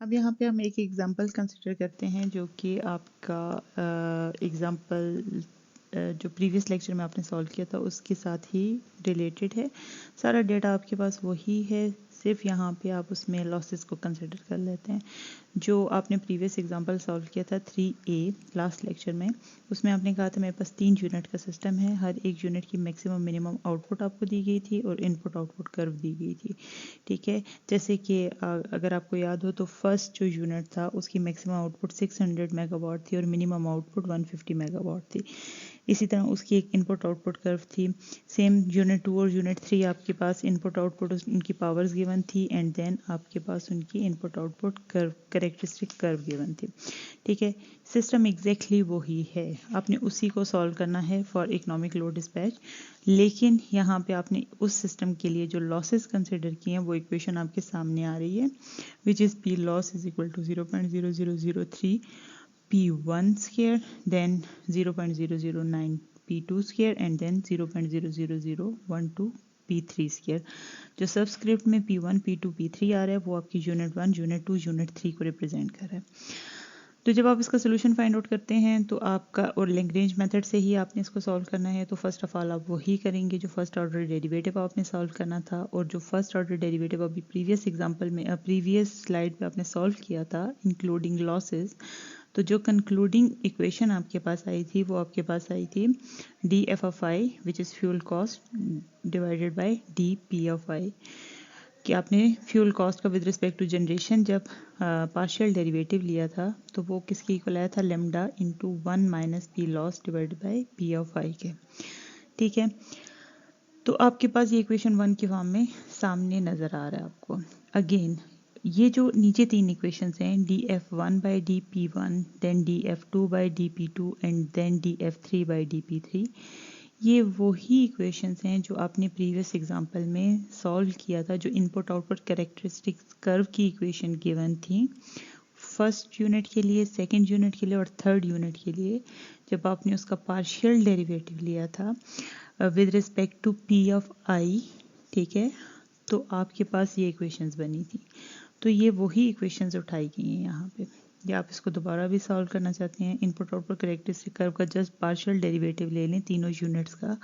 अब यहाँ पे हम एक एग्ज़ाम्पल कंसिडर करते हैं जो कि आपका एग्ज़ाम्पल जो प्रीवियस लेक्चर में आपने सॉल्व किया था उसके साथ ही रिलेटेड है। सारा डेटा आपके पास वही है, सिर्फ यहाँ पे आप उसमें लॉसेस को कंसिडर कर लेते हैं। जो आपने प्रीवियस एग्जांपल सॉल्व किया था 3A लास्ट लेक्चर में, उसमें आपने कहा था मेरे पास 3 यूनिट का सिस्टम है, हर एक यूनिट की मैक्सिमम मिनिमम आउटपुट आपको दी गई थी और इनपुट आउटपुट कर्व दी गई थी। ठीक है, जैसे कि अगर आपको याद हो तो फर्स्ट जो यूनिट था उसकी मैक्सिमम आउटपुट 600 मेगावाट थी और मिनिमम आउटपुट 150 मेगावाट थी। इसी तरह उसकी एक इनपुट आउटपुट कर्व थी। सेम यूनिट 2 और यूनिट 3 आपके पास इनपुट आउटपुट उनकी पावर्स गिवन थी एंड देन आपके पास उनकी input output curve characteristic curve given थी। ठीक है, सिस्टम एग्जैक्टली वही है, आपने उसी को सॉल्व करना है फॉर इकोनॉमिक लोड डिस्पैच। लेकिन यहाँ पे आपने उस सिस्टम के लिए जो लॉसेस कंसिडर किए हैं वो इक्वेशन आपके सामने आ रही है, which is P loss is equal to 0.0003 P1 square, then 0.009 P2 square and then 0.00012 P3 square। जो सबस्क्रिप्ट में P1, P2, P3 आ रहा है वो आपकी यूनिट 1, यूनिट 2, यूनिट 3 को रिप्रेजेंट कर रहा है। तो जब आप इसका सोल्यूशन फाइंड आउट करते हैं तो आपका, और लैग्रेंज मेथड से ही आपने इसको सॉल्व करना है, तो फर्स्ट ऑफ ऑल आप वही करेंगे जो फर्स्ट ऑर्डर डेरिवेटिव आपने सॉल्व करना था, और जो फर्स्ट ऑर्डर डेरिवेटिव अभी प्रीवियस एग्जांपल में प्रीवियस स्लाइड पे आपने सॉल्व किया था इंक्लूडिंग लॉसेस, तो जो कंक्लूडिंग इक्वेशन आपके पास आई थी वो आपके पास आई थी D F of I which is fuel cost divided by D P of I, कि आपने फ्यूल कॉस्ट का विद रिस्पेक्ट टू जनरेशन जब पार्शियल डेरिवेटिव लिया था तो वो किसके इक्वल आया था, lambda into 1 minus P loss divided by P of I के। ठीक है, तो आपके पास ये इक्वेशन 1 के फॉर्म में सामने नज़र आ रहा है आपको। अगेन ये जो नीचे तीन इक्वेशंस हैं, d f one by d p one, then d f two by d p two and then d f three by d p three, ये वही इक्वेशंस हैं जो आपने प्रीवियस एग्जांपल में सॉल्व किया था, जो इनपुट आउटपुट कैरेक्टरिस्टिक्स कर्व की इक्वेशन गिवन थी फर्स्ट यूनिट के लिए, सेकंड यूनिट के लिए और थर्ड यूनिट के लिए, जब आपने उसका पार्शियल डेरिवेटिव लिया था with respect to P of I. ठीक है, तो आपके पास ये इक्वेशंस बनी थी, तो ये वही इक्वेशंस उठाई गई हैं यहाँ पे। या आप इसको दोबारा भी सॉल्व करना चाहते हैं, इनपुट आउटपुट कैरेक्टरिस्टिक कर्व का जस्ट पार्शियल डेरिवेटिव ले लें तीनों यूनिट्स का,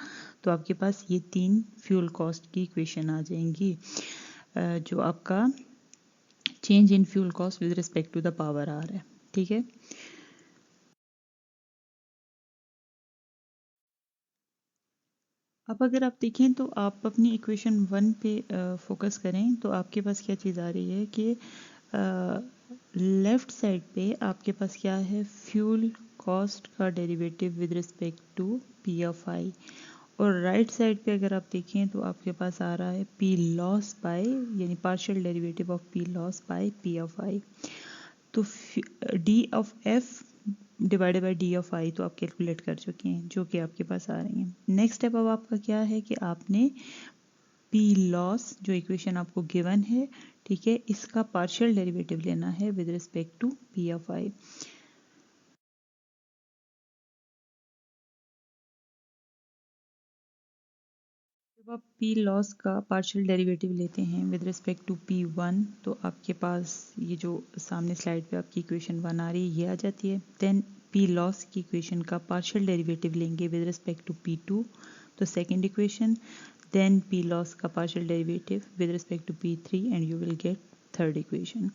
तो आपके पास ये तीन फ्यूल कॉस्ट की इक्वेशन आ जाएंगी, जो आपका change in fuel cost with respect to the power आ रहा है। ठीक है, अब अगर आप देखें तो आप अपनी इक्वेशन 1 पे फोकस करें तो आपके पास क्या चीज़ आ रही है कि लेफ्ट साइड पे आपके पास क्या है, फ्यूल कॉस्ट का derivative with respect to P of I, और राइट साइड पे अगर आप देखें तो आपके पास आ रहा है पी लॉस बाय, यानी partial derivative of P loss by P of I. तो D of F divided by D of I तो आप कैलकुलेट कर चुके हैं, जो कि आपके पास आ रही हैं। नेक्स्ट स्टेप अब आपका क्या है कि आपने पी लॉस जो इक्वेशन आपको गिवन है, ठीक है, इसका पार्शियल डेरिवेटिव लेना है with respect to P of I. जब आप पी लॉस का पार्शियल डेरिवेटिव लेते हैं with respect to P one, तो आपके पास ये जो सामने स्लाइड पे आपकी इक्वेशन 1 आ रही है ये आ जाती है। देन पी लॉस की इक्वेशन का पार्शियल डेरिवेटिव लेंगे with respect to P two, तो second equation, then P loss का partial derivative with respect to P three and you will get third equation.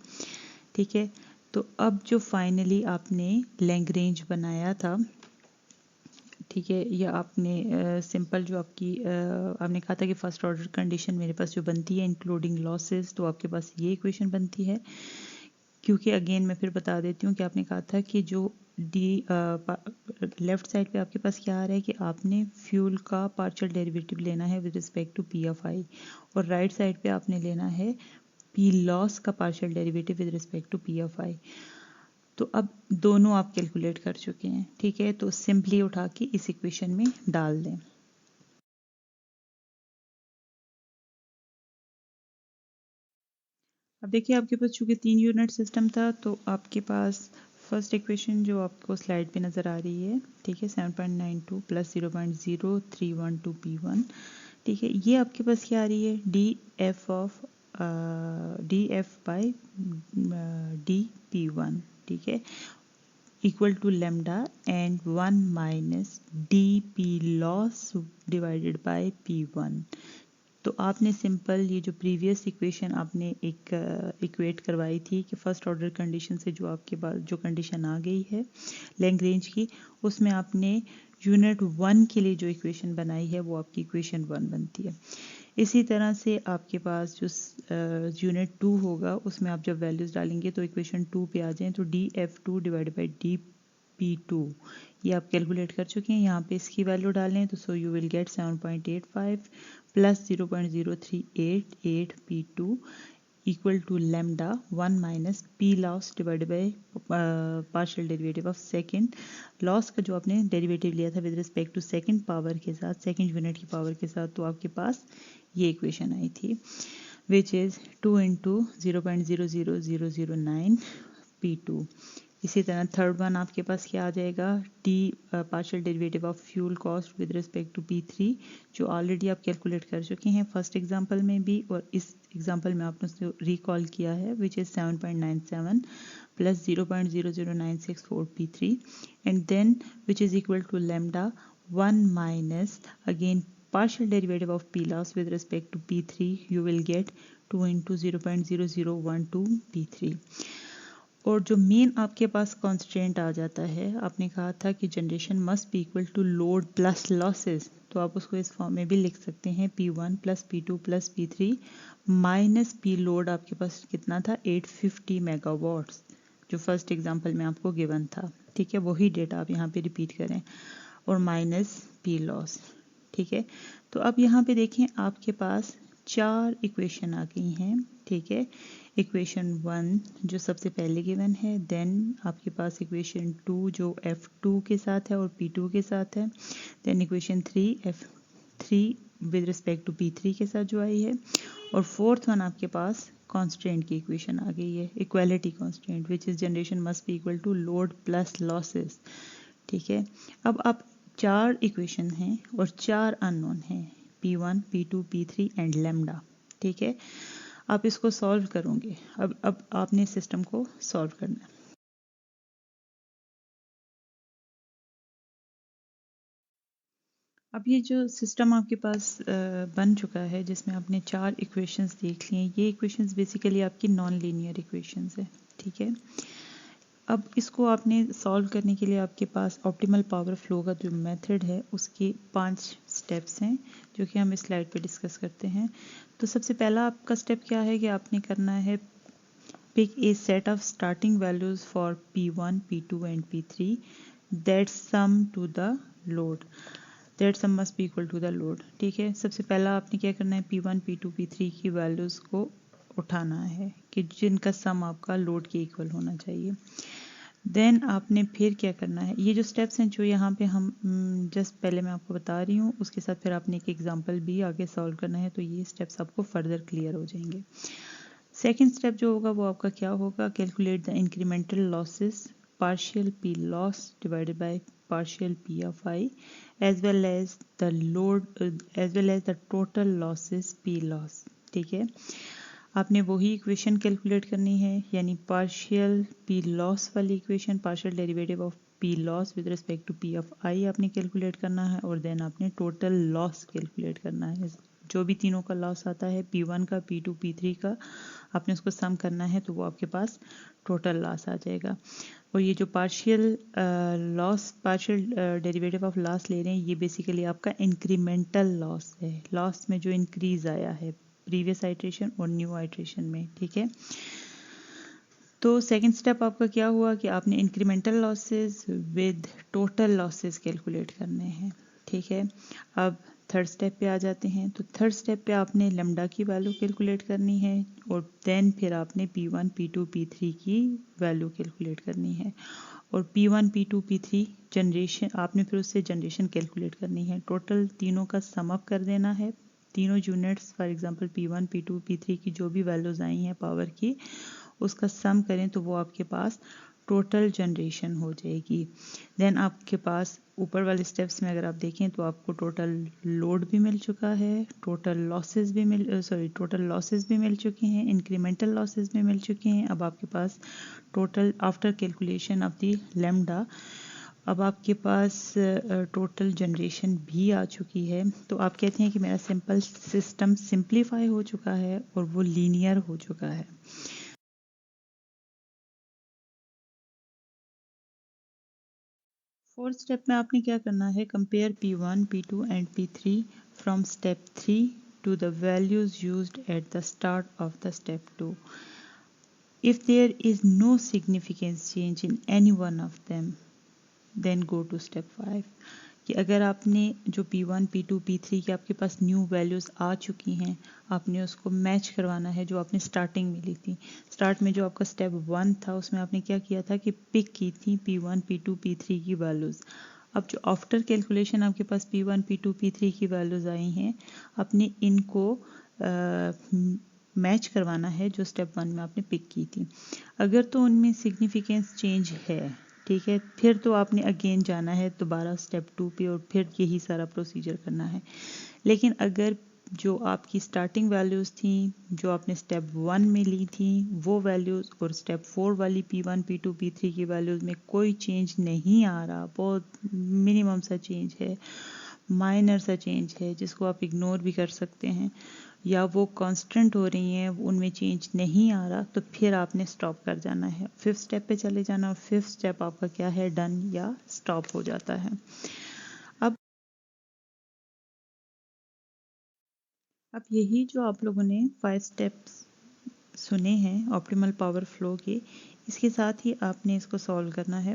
ठीक है, तो अब जो फाइनली आपने लैग्रेंज बनाया था, ठीक है, या आपने सिंपल जो आपकी आपने कहा था कि फर्स्ट ऑर्डर कंडीशन मेरे पास जो बनती है इंक्लूडिंग लॉसेस, तो आपके पास ये इक्वेशन बनती है। क्योंकि अगेन मैं फिर बता देती हूँ कि आपने कहा था कि जो डी लेफ्ट साइड पे आपके पास क्या आ रहा है कि आपने फ्यूल का पार्शियल डेरिवेटिव लेना है with respect to P of I, और राइट साइड पे आपने लेना है पी लॉस का partial derivative with respect to P of I. तो अब दोनों आप कैलकुलेट कर चुके हैं। ठीक है, तो सिंपली उठा के इस इक्वेशन में डाल दें। अब देखिए आपके पास चूंकि 3 यूनिट सिस्टम था, तो आपके पास फर्स्ट इक्वेशन जो आपको स्लाइड पे नज़र आ रही है, ठीक है, 7.92 प्लस 0.0312 P1, ठीक है, ये आपके पास क्या आ रही है, d F of d f by d p one, ठीक है, equal to lambda and 1 minus d p loss divided by p one. तो आपने सिंपल ये जो प्रीवियस इक्वेशन आपने एक इक्वेट करवाई थी कि फर्स्ट ऑर्डर कंडीशन से जो आपके पास जो कंडीशन आ गई है लैग्रेंज की, उसमें आपने यूनिट 1 के लिए जो इक्वेशन बनाई है वो आपकी इक्वेशन 1 बनती है। इसी तरह से आपके पास जो यूनिट 2 होगा उसमें आप जब वैल्यूज डालेंगे तो इक्वेशन 2 पे आ जाएं तो d f two divided by d p two, ये आप कैलकुलेट कर चुके हैं। यहाँ पे इसकी वैल्यू डालें तो so you will get 7.85 plus 0.0388 p two equal to lambda 1 minus P loss divided by partial derivative of second loss का जो आपने डेरिवेटिव लिया था with respect to second power के साथ, सेकेंड यूनिट की पावर के साथ, तो आपके पास ये इक्वेशन आई थी which is 2 into 0.00009 P two. इसी तरह थर्ड वन आपके पास क्या आ जाएगा, T partial derivative of fuel cost with respect to P three, जो ऑलरेडी आप कैलकुलेट कर चुके हैं फर्स्ट एग्जांपल में भी और इस एग्जांपल में आपने उसको रिकॉल किया है which is 7.97 plus 0.00964 P three and then which is equal to lambda 1 minus again partial derivative of P loss with respect to P3, you will get 2 into 0.0012 P3। और जो मेन आपके पास constant आ जाता है, आपने कहा था कि generation must be equal to load plus losses, तो आप उसको इस फॉर्म में भी लिख सकते हैं P1 plus P2 plus P3 minus P load आपके पास कितना था 850 मेगावाट्स, जो फर्स्ट एग्जांपल में आपको गिवन था, ठीक है, वही डेटा आप यहाँ पे रिपीट करें और माइनस P लॉस, ठीक है। तो अब यहाँ पे देखें आपके पास 4 इक्वेशन आ गई हैं, ठीक है। इक्वेशन 1 जो सबसे पहले गिवन है, देन आपके पास इक्वेशन 2 जो F2 के साथ है और P2 के साथ है, then equation 3 F3 with respect to P3 के साथ जो आई है, और फोर्थ वन आपके पास कांस्टेंट की इक्वेशन आ गई है, equality constant which is generation must be equal to load plus losses, ठीक है। अब आप 4 इक्वेशन हैं और 4 अननोन हैं, P1, P2, P3 and lambda, ठीक है। आप इसको सॉल्व करोगे, अब आपने सिस्टम को सॉल्व करना है। अब ये जो सिस्टम आपके पास बन चुका है जिसमें आपने 4 इक्वेशंस देख लिए हैं, ये इक्वेशंस बेसिकली आपकी नॉन लीनियर इक्वेशंस है, ठीक है। अब इसको आपने सॉल्व करने के लिए आपके पास ऑप्टिमल पावर फ्लो का जो मेथड है उसके 5 स्टेप्स हैं जो कि हम इस स्लाइड पे डिस्कस करते हैं। तो सबसे पहला आपका स्टेप क्या है कि आपने करना है pick a set of starting values for P1, P2 and P3 that sum to the load, that sum must be equal to the load, ठीक है। सबसे पहला आपने क्या करना है, P1, P2, P3 की वैल्यूज को उठाना है कि जिनका सम आपका लोड के इक्वल होना चाहिए। देन आपने फिर क्या करना है, ये जो स्टेप्स हैं जो यहाँ पे हम जस्ट पहले मैं आपको बता रही हूँ, उसके साथ फिर आपने एक एग्जांपल भी आगे सॉल्व करना है, तो ये स्टेप्स आपको फर्दर क्लियर हो जाएंगे। सेकेंड स्टेप जो होगा वो आपका क्या होगा, calculate the incremental losses partial P loss divided bye partial P of I as well as the load as well as the total losses P loss, ठीक है। आपने वही इक्वेशन कैलकुलेट करनी है, यानी पार्शियल P लॉस वाली equation, partial derivative of P loss with respect to P of I आपने calculate करना है, और देन आपने टोटल लॉस कैलकुलेट करना है, जो भी तीनों का लॉस आता है P1 का, P2, P3 का, आपने उसको सम करना है तो वो आपके पास टोटल लॉस आ जाएगा। और ये जो partial loss, partial derivative of loss ले रहे हैं, ये बेसिकली आपका इंक्रीमेंटल लॉस है, लॉस में जो इंक्रीज आया है प्रीवियस आइट्रेशन और न्यू आइट्रेशन में, ठीक है। तो सेकंड स्टेप आपका क्या हुआ कि आपने incremental losses with total losses calculate करने हैं, ठीक है। अब थर्ड स्टेप पे आ जाते हैं। तो थर्ड स्टेप पे आपने लेमडा की वैल्यू कैलकुलेट करनी है, और देन फिर आपने P1, P2, P3 की वैल्यू कैलकुलेट करनी है, और P1, P2, P3 जनरेशन आपने फिर उससे जनरेशन कैलकुलेट करनी है। टोटल तीनों का सम अप कर देना है, तीनों units for example P1, P2, P3 की जो भी वैल्यूज आई हैं पावर की, उसका सम करें तो वो आपके पास टोटल जनरेशन हो जाएगी। देन आपके पास ऊपर वाले स्टेप्स में अगर आप देखें तो आपको टोटल लोड भी मिल चुका है, टोटल लॉसेस भी मिल चुके हैं, इंक्रीमेंटल लॉसेस भी मिल चुके हैं। अब आपके पास total after calculation of the lambda अब आपके पास टोटल जनरेशन भी आ चुकी है। तो आप कहते हैं कि मेरा सिंपल सिस्टम सिंप्लीफाई हो चुका है और वो लीनियर हो चुका है। फोर्थ स्टेप में आपने क्या करना है, compare P1, P2 and P3 from step 3 to the values used at the start of the step 2. If there is no significant change in any one of them, then go to step 5. कि अगर आपने जो P1, P2, P3 की आपके पास new values आ चुकी हैं, आपने उसको मैच करवाना है जो आपने स्टार्टिंग में ली थी। स्टार्ट में जो आपका स्टेप 1 था उसमें आपने क्या किया था कि पिक की थी P1, P2, P3 की वैल्यूज़। अब जो आफ्टर कैलकुलेशन आपके पास P1, P2, P3 की वैल्यूज़ आई हैं, आपने इनको मैच करवाना है जो स्टेप 1 में आपने पिक की थी। अगर तो उनमें सिग्निफिकेंस चेंज है, ठीक है, फिर तो आपने अगेन जाना है दोबारा स्टेप 2 पे और फिर यही सारा प्रोसीजर करना है। लेकिन अगर जो आपकी स्टार्टिंग वैल्यूज़ थी जो आपने स्टेप 1 में ली थी वो वैल्यूज़ और स्टेप 4 वाली P1, P2, P3 की वैल्यूज़ में कोई चेंज नहीं आ रहा, बहुत मिनिमम सा चेंज है, माइनर सा चेंज है जिसको आप इग्नोर भी कर सकते हैं, या वो कांस्टेंट हो रही हैं, उनमें चेंज नहीं आ रहा, तो फिर आपने स्टॉप कर जाना है, फिफ्थ स्टेप पे चले जाना और फिफ्थ स्टेप आपका क्या है, डन या स्टॉप हो जाता है। अब यही जो आप लोगों ने 5 स्टेप्स सुने हैं ऑप्टिमल पावर फ्लो के, इसके साथ ही आपने इसको सॉल्व करना है।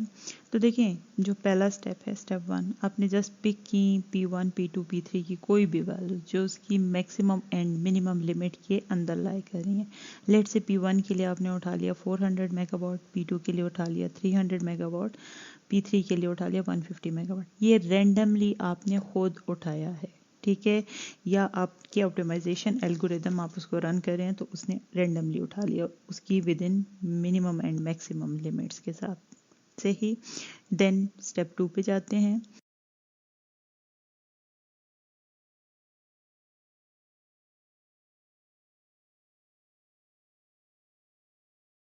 तो देखें जो पहला स्टेप है स्टेप 1, आपने जस्ट पिक की P1, P2, P3 की कोई भी वैल्यू जो उसकी मैक्सिमम एंड मिनिमम लिमिट के अंदर लाई कर रही है। लेट से P1 के लिए आपने उठा लिया 400 मेगावाट, P2 के लिए उठा लिया 300 मेगावाट, P3 के लिए उठा लिया 150 मेगावाट। ये रेंडमली आपने खुद उठाया है, ठीक है, या आपके ऑप्टिमाइजेशन एल्गोरिदम आप उसको रन कर रहे हैं तो उसने रेंडमली उठा लिया उसकी with in minimum and maximum limits के साथ से ही। देन स्टेप 2 पे जाते हैं।